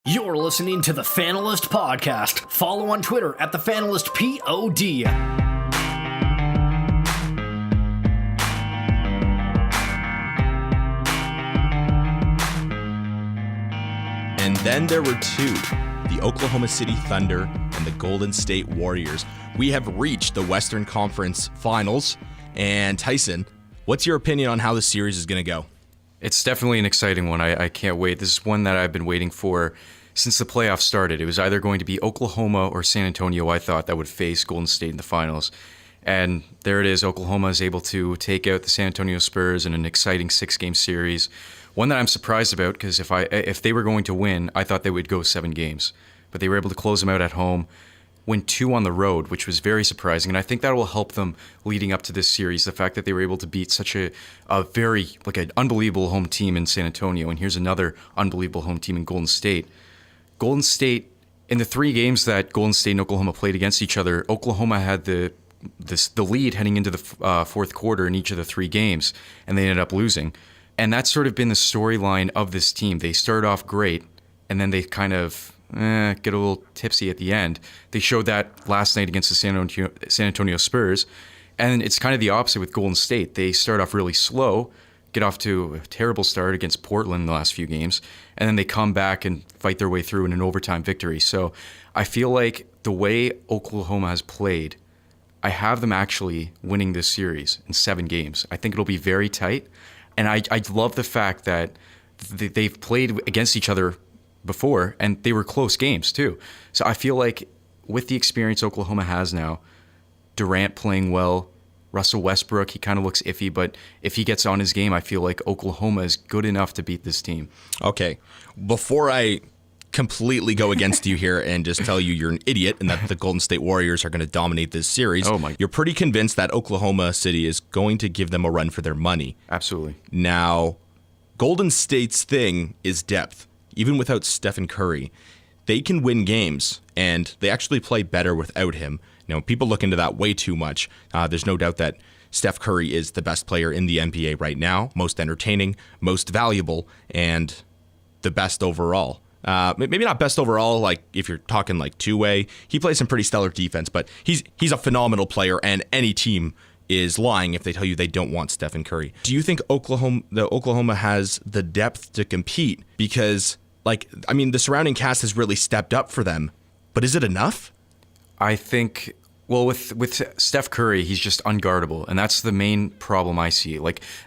You're listening to the Fanalist Podcast. Follow on Twitter at TheFanalystPod. And then there were two, the Oklahoma City Thunder and the Golden State Warriors. We have reached the Western Conference Finals. And Tyson, what's your opinion on how the series is going to go? It's definitely an exciting one. I can't wait. This is one that I've been waiting for since the playoffs started. It was either going to be Oklahoma or San Antonio, I thought, that would face Golden State in the finals. And there it is. Oklahoma is able to take out the San Antonio Spurs in an exciting 6-game series. One that I'm surprised about, because if they were going to win, I thought they would go 7 games. But they were able to close them out at home, win 2 on the road, which was very surprising. And I think that will help them leading up to this series. The fact that they were able to beat such an unbelievable home team in San Antonio. And here's another unbelievable home team in Golden State. Golden State, in the 3 games that Golden State and Oklahoma played against each other, Oklahoma had the lead heading into the fourth quarter in each of the 3 games, and they ended up losing. And that's sort of been the storyline of this team. They started off great, and then they kind of get a little tipsy at the end. They showed that last night against the San Antonio Spurs, and it's kind of the opposite with Golden State. They start off really slow, get off to a terrible start against Portland in the last few games, and then they come back and fight their way through in an overtime victory. So I feel like the way Oklahoma has played, I have them actually winning this series in 7 games. I think it'll be very tight, and I love the fact that they've played against each other before, and they were close games too. So I feel like with the experience Oklahoma has now, Durant playing well, Russell Westbrook, he kind of looks iffy, but if he gets on his game, I feel like Oklahoma is good enough to beat this team. Okay, before I completely go against you here and just tell you you're an idiot and that the Golden State Warriors are going to dominate this series, you're pretty convinced that Oklahoma City is going to give them a run for their money. Absolutely. Now, Golden State's thing is depth. Even without Stephen Curry, they can win games, and they actually play better without him. Now, people look into that way too much. There's no doubt that Steph Curry is the best player in the NBA right now, most entertaining, most valuable, and the best overall. Maybe not best overall, like if you're talking like two-way. He plays some pretty stellar defense, but he's a phenomenal player, and any team is lying if they tell you they don't want Stephen Curry. Do you think Oklahoma has the depth to compete? Because the surrounding cast has really stepped up for them, but is it enough? I think, with Steph Curry, he's just unguardable, and that's the main problem I see.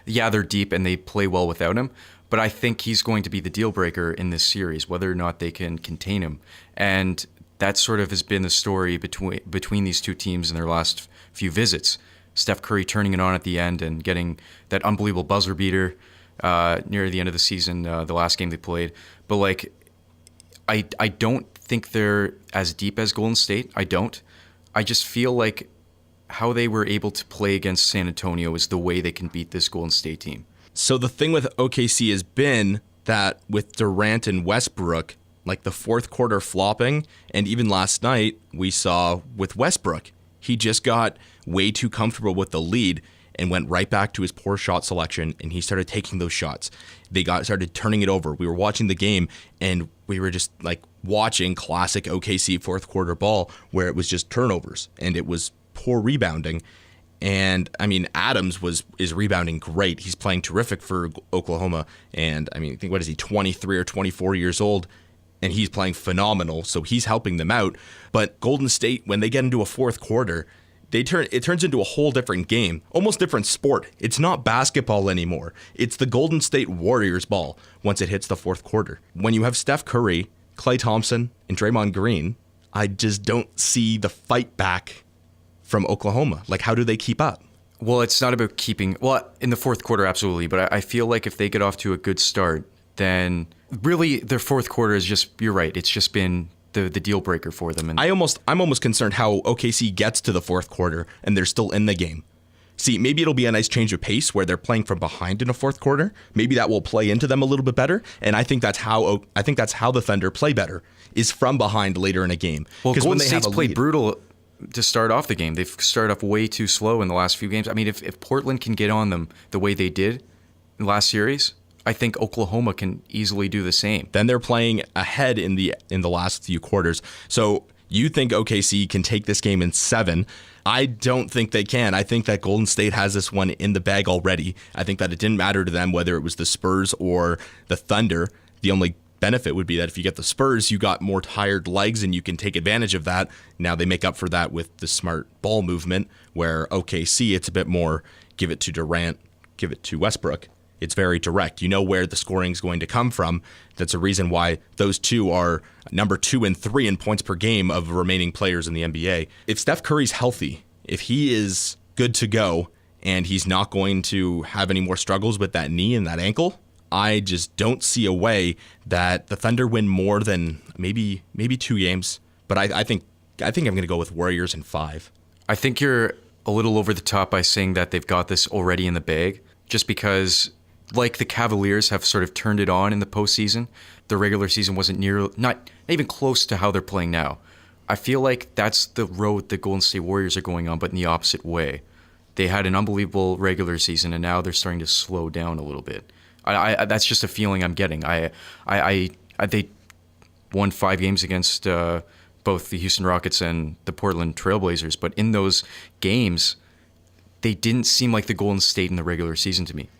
They're deep and they play well without him, but I think he's going to be the deal breaker in this series, whether or not they can contain him. And that sort of has been the story between these two teams in their last few visits. Steph Curry turning it on at the end and getting that unbelievable buzzer beater near the end of the season, the last game they played. But I don't think they're as deep as Golden State. I don't. I just feel like how they were able to play against San Antonio is the way they can beat this Golden State team. So the thing with OKC has been that with Durant and Westbrook, the fourth quarter flopping, and even last night we saw with Westbrook, he just got way too comfortable with the lead and went right back to his poor shot selection, and he started taking those shots. They started turning it over. We were watching the game, and we were just watching classic OKC fourth quarter ball where it was just turnovers, and it was poor rebounding. And, Adams is rebounding great. He's playing terrific for Oklahoma, and, I think, what is he, 23 or 24 years old? And he's playing phenomenal, so he's helping them out. But Golden State, when they get into a fourth quarter, it turns into a whole different game, almost different sport. It's not basketball anymore. It's the Golden State Warriors ball once it hits the fourth quarter. When you have Steph Curry, Klay Thompson, and Draymond Green, I just don't see the fight back from Oklahoma. How do they keep up? Well, it's not about keeping... Well, in the fourth quarter, absolutely. But I feel like if they get off to a good start, then really their fourth quarter is just... You're right. It's just been the deal breaker for them. And I'm almost concerned how OKC gets to the fourth quarter and they're still in the game. See, maybe it'll be a nice change of pace where they're playing from behind in a fourth quarter. Maybe that will play into them a little bit better. And I think that's how the Thunder play better, is from behind later in a game. Well, Golden State's played brutal to start off the game. They've started off way too slow in the last few games. If Portland can get on them the way they did in the last series, I think Oklahoma can easily do the same. Then they're playing ahead in the last few quarters. So you think OKC can take this game in 7. I don't think they can. I think that Golden State has this one in the bag already. I think that it didn't matter to them whether it was the Spurs or the Thunder. The only benefit would be that if you get the Spurs, you got more tired legs and you can take advantage of that. Now they make up for that with the smart ball movement, where OKC, it's a bit more give it to Durant, give it to Westbrook. It's very direct. You know where the scoring is going to come from. That's a reason why those two are number 2 and 3 in points per game of remaining players in the NBA. If Steph Curry's healthy, if he is good to go, and he's not going to have any more struggles with that knee and that ankle, I just don't see a way that the Thunder win more than maybe 2 games. But I think I'm going to go with Warriors in 5. I think you're a little over the top by saying that they've got this already in the bag, just because, like the Cavaliers have sort of turned it on in the postseason, the regular season wasn't not even close to how they're playing now. I feel like that's the road the Golden State Warriors are going on, but in the opposite way. They had an unbelievable regular season, and now they're starting to slow down a little bit. That's just a feeling I'm getting. They won 5 games against both the Houston Rockets and the Portland Trailblazers, but in those games, they didn't seem like the Golden State in the regular season to me.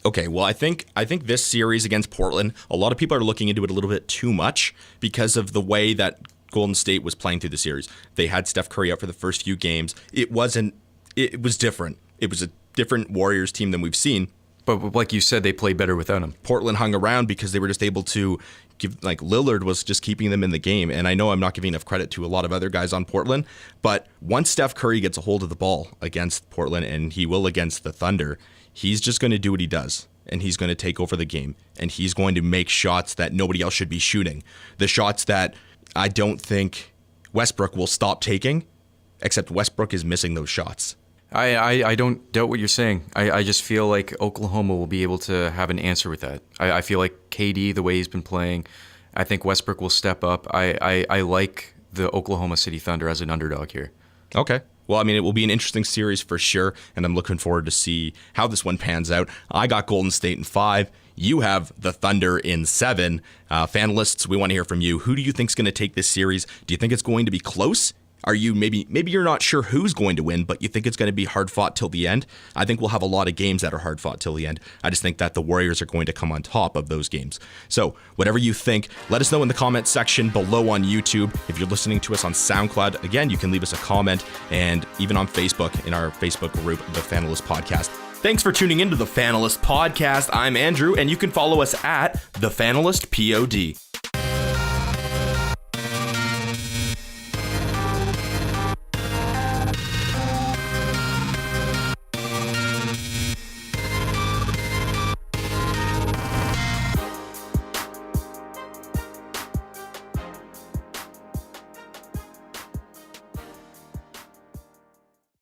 Okay, well, I think this series against Portland, a lot of people are looking into it a little bit too much because of the way that Golden State was playing through the series. They had Steph Curry out for the first few games. It was different. It was a different Warriors team than we've seen. But like you said, they played better without him. Portland hung around because they were just able to Lillard was just keeping them in the game. And I know I'm not giving enough credit to a lot of other guys on Portland, but once Steph Curry gets a hold of the ball against Portland, and he will against the Thunder, he's just going to do what he does. And he's going to take over the game. And he's going to make shots that nobody else should be shooting. The shots that I don't think Westbrook will stop taking, except Westbrook is missing those shots. I don't doubt what you're saying. I just feel like Oklahoma will be able to have an answer with that. I feel like KD, the way he's been playing, I think Westbrook will step up. I like the Oklahoma City Thunder as an underdog here. Okay. Well, I mean, it will be an interesting series for sure, and I'm looking forward to see how this one pans out. I got Golden State in 5. You have the Thunder in 7. Fanalists, we want to hear from you. Who do you think is going to take this series? Do you think it's going to be close? Are you maybe you're not sure who's going to win, but you think it's going to be hard fought till the end? I think we'll have a lot of games that are hard fought till the end. I just think that the Warriors are going to come on top of those games. So whatever you think, let us know in the comment section below on YouTube. If you're listening to us on SoundCloud, again, you can leave us a comment, and even on Facebook in our Facebook group, The Fanalist Podcast. Thanks for tuning into The Fanalist Podcast. I'm Andrew, and you can follow us at TheFanalystPod.